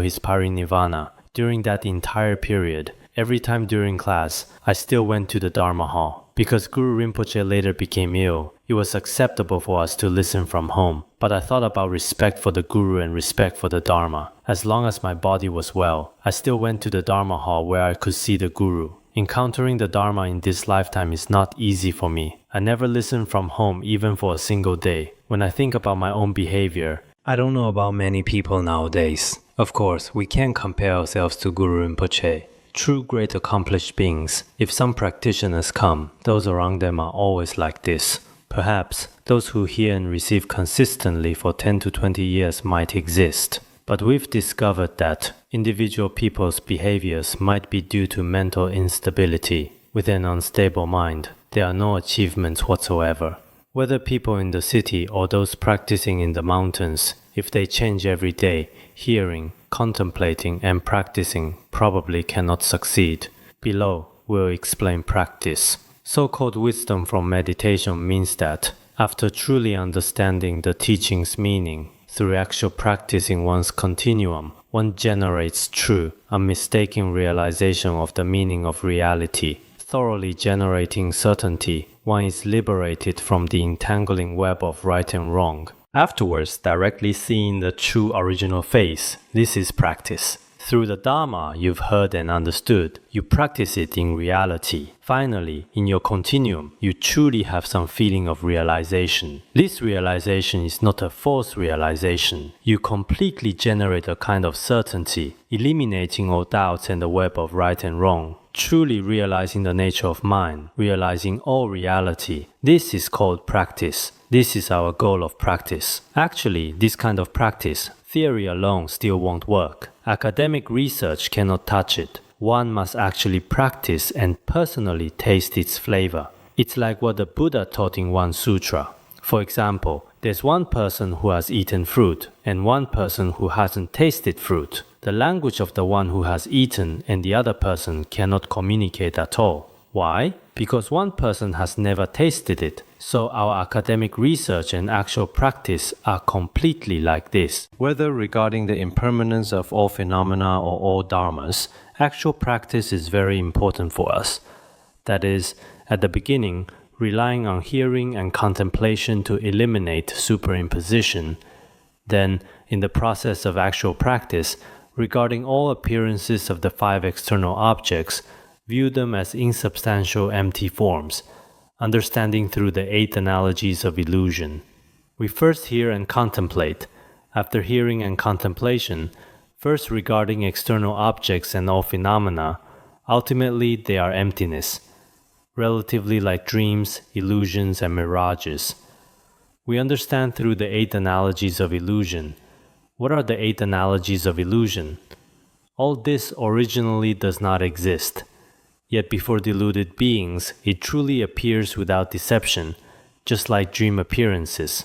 his parinirvana, during that entire period, every time during class, I still went to the Dharma hall. Because Guru Rinpoche later became ill, it was acceptable for us to listen from home. But I thought about respect for the Guru and respect for the Dharma. As long as my body was well, I still went to the Dharma hall where I could see the Guru. Encountering the Dharma in this lifetime is not easy for me. I never listened from home even for a single day. When I think about my own behavior, I don't know about many people nowadays. Of course, we can't compare ourselves to Guru Rinpoche. True great accomplished beings, if some practitioners come, those around them are always like this. Perhaps those who hear and receive consistently for 10 to 20 years might exist. But we've discovered that individual people's behaviors might be due to mental instability. With an unstable mind, there are no achievements whatsoever. Whether people in the city or those practicing in the mountains, if they change every day, hearing, contemplating and practicing probably cannot succeed. Below, we'll explain practice. So-called wisdom from meditation means that, after truly understanding the teaching's meaning, through actual practice in one's continuum, one generates true, unmistaken realization of the meaning of reality. Thoroughly generating certainty, one is liberated from the entangling web of right and wrong. Afterwards, directly seeing the true original face. This is practice. Through the Dharma you've heard and understood, you practice it in reality. Finally, in your continuum, you truly have some feeling of realization. This realization is not a false realization. You completely generate a kind of certainty, eliminating all doubts and the web of right and wrong. Truly realizing the nature of mind, realizing all reality. This is called practice. This is our goal of practice. Actually, this kind of practice, theory alone still won't work. Academic research cannot touch it. One must actually practice and personally taste its flavor. It's like what the Buddha taught in one sutra. For example, there's one person who has eaten fruit and one person who hasn't tasted fruit. The language of the one who has eaten and the other person cannot communicate at all. Why? Because one person has never tasted it. So our academic research and actual practice are completely like this. Whether regarding the impermanence of all phenomena or all dharmas, actual practice is very important for us. That is, at the beginning, relying on hearing and contemplation to eliminate superimposition. Then, in the process of actual practice, regarding all appearances of the 5 external objects, view them as insubstantial empty forms, understanding through the 8 analogies of illusion. We first hear and contemplate. After hearing and contemplation, first regarding external objects and all phenomena, ultimately they are emptiness, relatively like dreams, illusions, and mirages. We understand through the 8 analogies of illusion. What are the 8 analogies of illusion? All this originally does not exist. Yet before deluded beings, it truly appears without deception, just like dream appearances.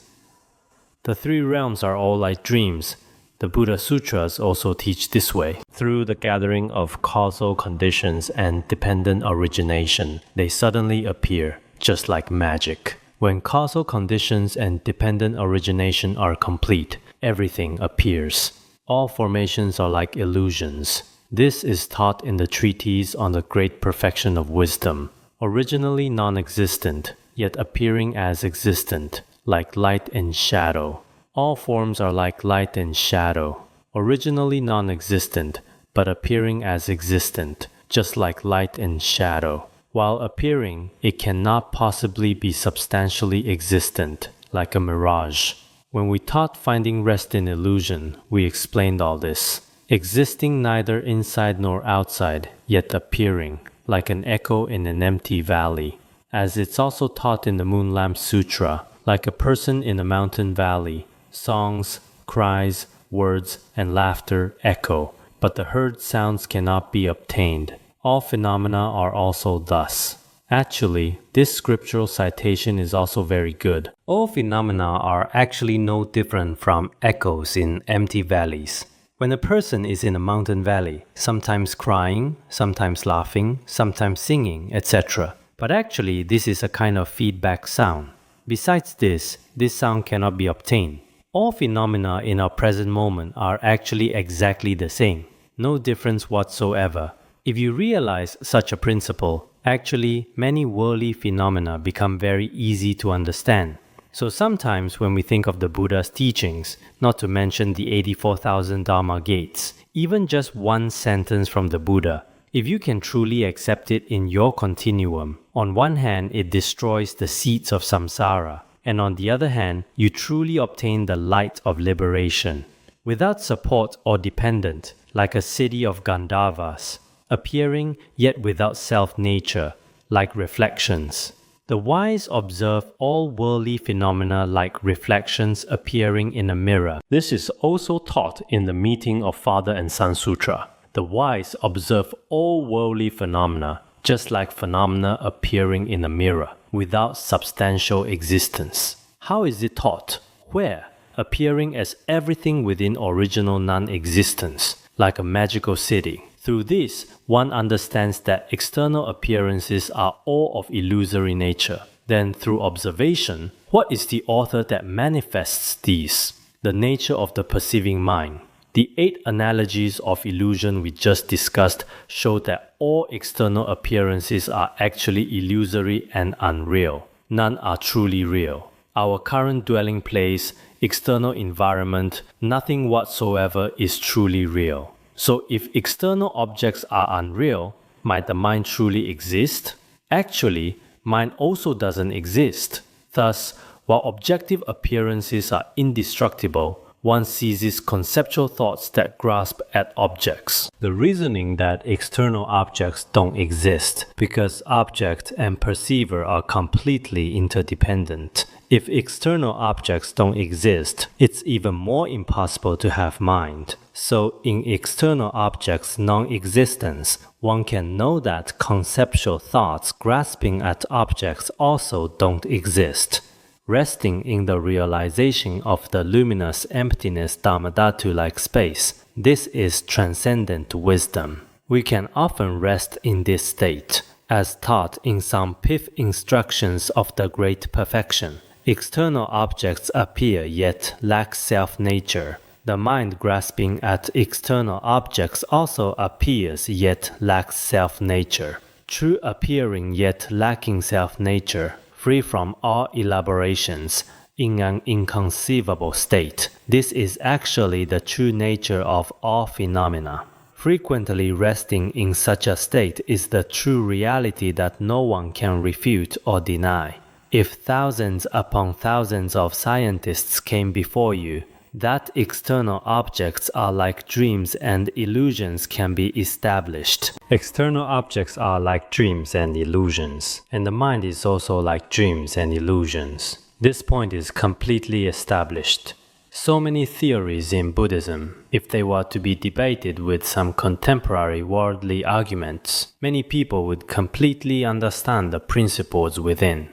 The 3 realms are all like dreams. The Buddha Sutras also teach this way. Through the gathering of causal conditions and dependent origination, they suddenly appear, just like magic. When causal conditions and dependent origination are complete, everything appears. All formations are like illusions. This is taught in the treatise on the great perfection of wisdom. Originally non-existent, yet appearing as existent, like light and shadow. All forms are like light and shadow. Originally non-existent, but appearing as existent, just like light and shadow. While appearing, it cannot possibly be substantially existent, like a mirage. When we taught finding rest in illusion, we explained all this. Existing neither inside nor outside, yet appearing, like an echo in an empty valley. As it's also taught in the Moonlamp Sutra, like a person in a mountain valley, songs, cries, words, and laughter echo, but the heard sounds cannot be obtained. All phenomena are also thus. Actually, this scriptural citation is also very good. All phenomena are actually no different from echoes in empty valleys. When a person is in a mountain valley, sometimes crying, sometimes laughing, sometimes singing, etc. But actually, this is a kind of feedback sound. Besides this sound cannot be obtained. All phenomena in our present moment are actually exactly the same. No difference whatsoever. If you realize such a principle, actually, many worldly phenomena become very easy to understand. So sometimes when we think of the Buddha's teachings, not to mention the 84,000 Dharma gates, even just one sentence from the Buddha, if you can truly accept it in your continuum, on one hand it destroys the seeds of samsara, and on the other hand, you truly obtain the light of liberation. Without support or dependent, like a city of Gandharvas, appearing yet without self-nature, like reflections. The wise observe all worldly phenomena like reflections appearing in a mirror. This is also taught in the Meeting of Father and Son Sutra. The wise observe all worldly phenomena, just like phenomena appearing in a mirror, without substantial existence. How is it taught? Where? Appearing as everything within original non-existence, like a magical city. Through this, one understands that external appearances are all of illusory nature. Then, through observation, what is the author that manifests these? The nature of the perceiving mind. The 8 analogies of illusion we just discussed show that all external appearances are actually illusory and unreal. None are truly real. Our current dwelling place, external environment, nothing whatsoever is truly real. So if external objects are unreal, might the mind truly exist? Actually, mind also doesn't exist. Thus, while objective appearances are indestructible, one seizes conceptual thoughts that grasp at objects. The reasoning that external objects don't exist because object and perceiver are completely interdependent. If external objects don't exist, it's even more impossible to have mind. So in external objects' non-existence, one can know that conceptual thoughts grasping at objects also don't exist. Resting in the realization of the luminous emptiness Dharmadhatu-like space, this is transcendent wisdom. We can often rest in this state, as taught in some pith instructions of the Great Perfection. External objects appear yet lack self-nature. The mind grasping at external objects also appears yet lacks self-nature. True appearing yet lacking self-nature, free from all elaborations, in an inconceivable state. This is actually the true nature of all phenomena. Frequently resting in such a state is the true reality that no one can refute or deny. If thousands upon thousands of scientists came before you, that external objects are like dreams and illusions can be established. External objects are like dreams and illusions, and the mind is also like dreams and illusions. This point is completely established. So many theories in Buddhism, if they were to be debated with some contemporary worldly arguments, many people would completely understand the principles within.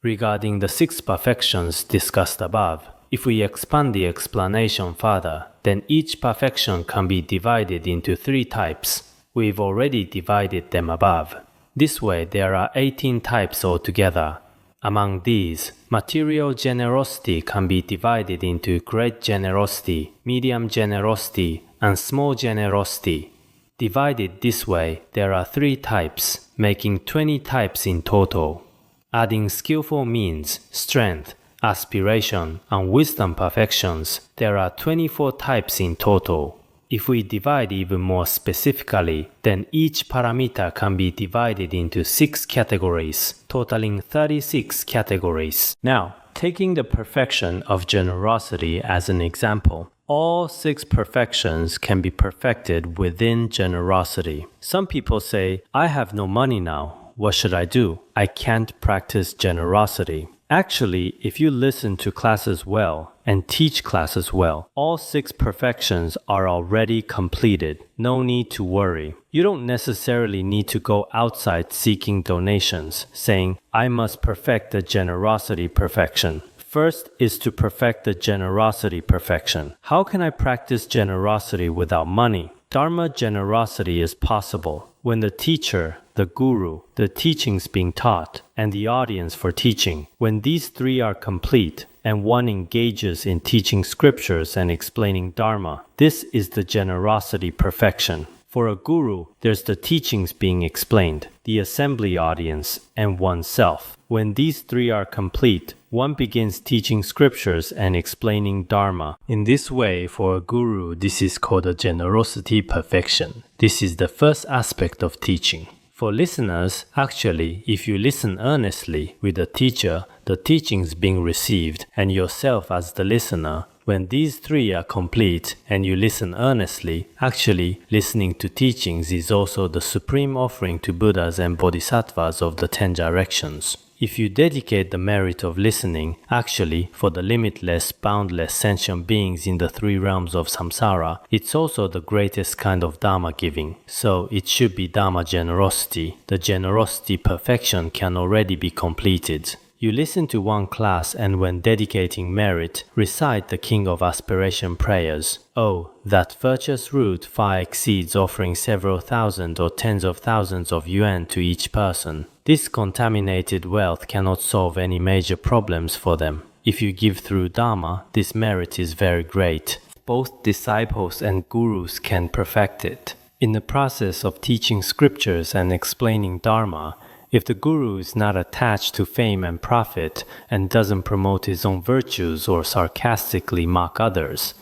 Regarding the 6 perfections discussed above, if we expand the explanation further, then each perfection can be divided into 3 types. We've already divided them above. This way there are 18 types altogether. Among these, material generosity can be divided into great generosity, medium generosity, and small generosity. Divided this way, there are 3 types, making 20 types in total. Adding skillful means, strength, aspiration, and wisdom perfections, there are 24 types in total. If we divide even more specifically, then each paramita can be divided into 6 categories, totaling 36 categories. Now, taking the perfection of generosity as an example, all 6 perfections can be perfected within generosity. Some people say, I have no money now. What should I do? I can't practice generosity. Actually, if you listen to classes well and teach classes well, all 6 perfections are already completed. No need to worry. You don't necessarily need to go outside seeking donations, saying, I must perfect the generosity perfection. First is to perfect the generosity perfection. How can I practice generosity without money? Dharma generosity is possible when the teacher, the guru, the teachings being taught, and the audience for teaching, when these 3 are complete and one engages in teaching scriptures and explaining Dharma, this is the generosity perfection. For a guru, there's the teachings being explained, the assembly audience, and oneself. When these 3 are complete, one begins teaching scriptures and explaining Dharma. In this way, for a guru, this is called a generosity perfection. This is the first aspect of teaching. For listeners, actually, if you listen earnestly with the teacher, the teachings being received, and yourself as the listener, when these 3 are complete and you listen earnestly, actually, listening to teachings is also the supreme offering to Buddhas and Bodhisattvas of the 10 directions. If you dedicate the merit of listening, actually, for the limitless, boundless sentient beings in the 3 realms of samsara, it's also the greatest kind of Dharma giving. So it should be Dharma generosity. The generosity perfection can already be completed. You listen to one class and when dedicating merit, recite the King of Aspiration prayers. Oh, that virtuous root far exceeds offering several thousand or tens of thousands of yuan to each person. This contaminated wealth cannot solve any major problems for them. If you give through Dharma, this merit is very great. Both disciples and gurus can perfect it. In the process of teaching scriptures and explaining Dharma, if the guru is not attached to fame and profit and doesn't promote his own virtues or sarcastically mock others,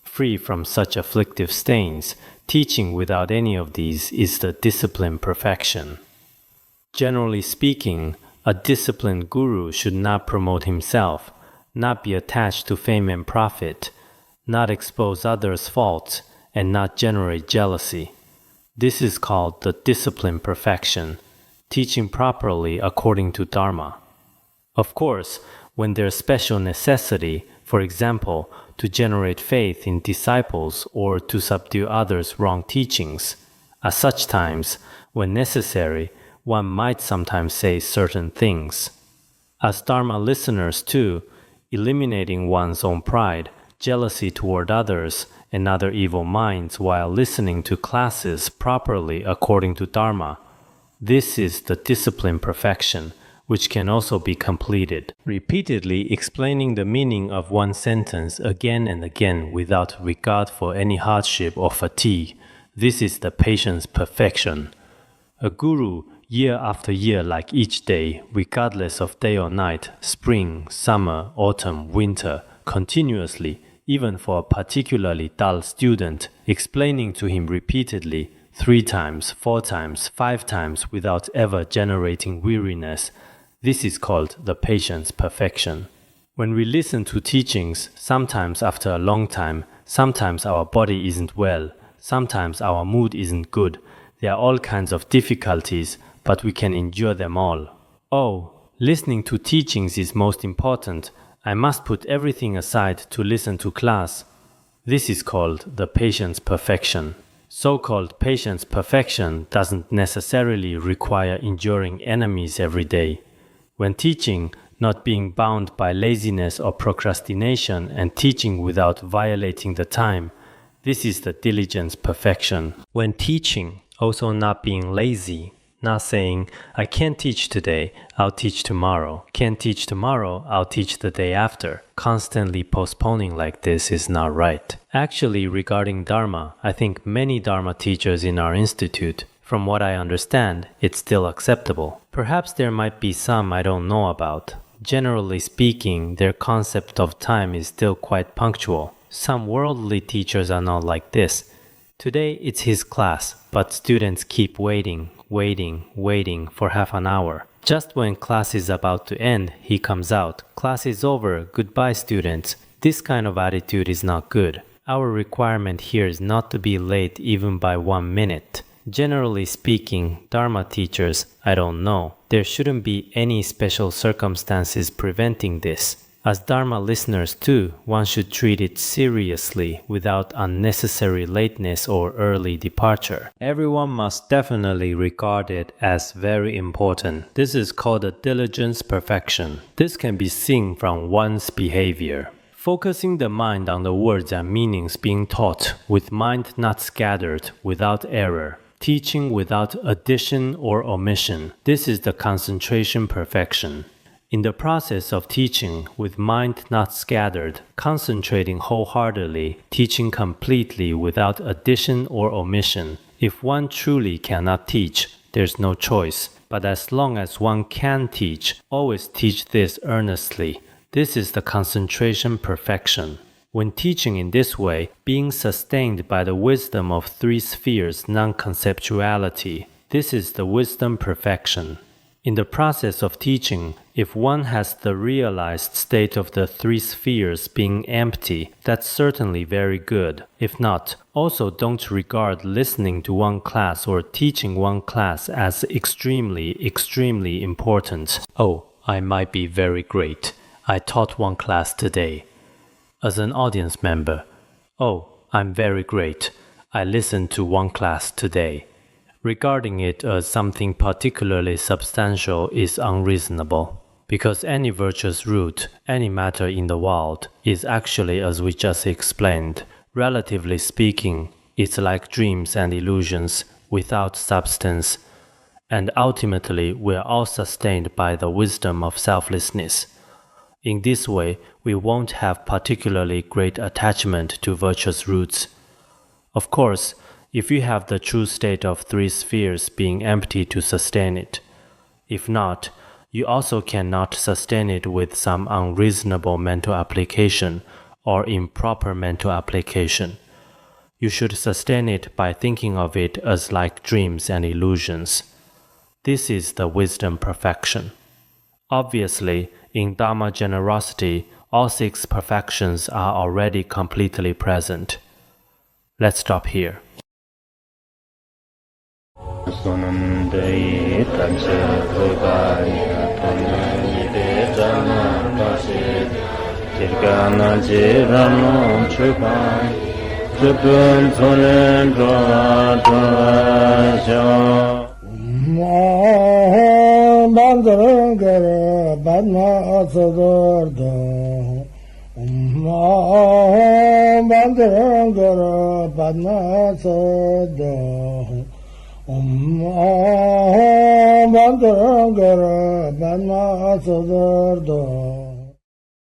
free from such afflictive stains, teaching without any of these is the discipline perfection. Generally speaking, a disciplined guru should not promote himself, not be attached to fame and profit, not expose others' faults, and not generate jealousy. This is called the discipline perfection. Teaching properly according to Dharma. Of course, when there's special necessity, for example, to generate faith in disciples or to subdue others' wrong teachings, at such times, when necessary, one might sometimes say certain things. As Dharma listeners too, eliminating one's own pride, jealousy toward others, and other evil minds while listening to classes properly according to Dharma, this is the discipline perfection, which can also be completed. Repeatedly explaining the meaning of one sentence again and again without regard for any hardship or fatigue, this is the patience perfection. A guru, year after year like each day, regardless of day or night, spring, summer, autumn, winter, continuously, even for a particularly dull student, explaining to him repeatedly, 3 times, 4 times, 5 times without ever generating weariness. This is called the patience perfection. When we listen to teachings, sometimes after a long time, sometimes our body isn't well, sometimes our mood isn't good. There are all kinds of difficulties, but we can endure them all. Oh, listening to teachings is most important. I must put everything aside to listen to class. This is called the patience perfection. So-called patience perfection doesn't necessarily require enduring enemies every day. When teaching, not being bound by laziness or procrastination and teaching without violating the time, this is the diligence perfection. When teaching, also not being lazy, not saying, I can't teach today, I'll teach tomorrow. Can't teach tomorrow, I'll teach the day after. Constantly postponing like this is not right. Actually, regarding Dharma, I think many Dharma teachers in our institute, from what I understand, it's still acceptable. Perhaps there might be some I don't know about. Generally speaking, their concept of time is still quite punctual. Some worldly teachers are not like this. Today it's his class, but students keep waiting for half an hour. Just when class is about to end, he comes out. Class is over, goodbye students. This kind of attitude is not good. Our requirement here is not to be late even by 1 minute. Generally speaking, Dharma teachers, I don't know. There shouldn't be any special circumstances preventing this. As Dharma listeners too, one should treat it seriously without unnecessary lateness or early departure. Everyone must definitely regard it as very important. This is called a diligence perfection. This can be seen from one's behavior. Focusing the mind on the words and meanings being taught, with mind not scattered, without error. Teaching without addition or omission. This is the concentration perfection. In the process of teaching, with mind not scattered, concentrating wholeheartedly, teaching completely without addition or omission. If one truly cannot teach, there's no choice. But as long as one can teach, always teach this earnestly. This is the concentration perfection. When teaching in this way, being sustained by the wisdom of three spheres non-conceptuality, this is the wisdom perfection. In the process of teaching, if one has the realized state of the three spheres being empty, that's certainly very good. If not, also don't regard listening to one class or teaching one class as extremely important. Oh, I might be very great. I taught one class today. As an audience member, oh, I'm very great. I listened to one class today. Regarding it as something particularly substantial is unreasonable, because any virtuous root, any matter in the world, is actually, as we just explained, relatively speaking, it's like dreams and illusions without substance, and ultimately we are all sustained by the wisdom of selflessness. In this way, we won't have particularly great attachment to virtuous roots. Of course, if you have the true state of three spheres being empty to sustain it. If not, you also cannot sustain it with some unreasonable mental application or improper mental application. You should sustain it by thinking of it as like dreams and illusions. This is the wisdom perfection. Obviously, in Dharma generosity, all six perfections are already completely present. Let's stop here. Bandara Badna Sodargye Bandara Badna Sodargye Bandara Badna Sodargye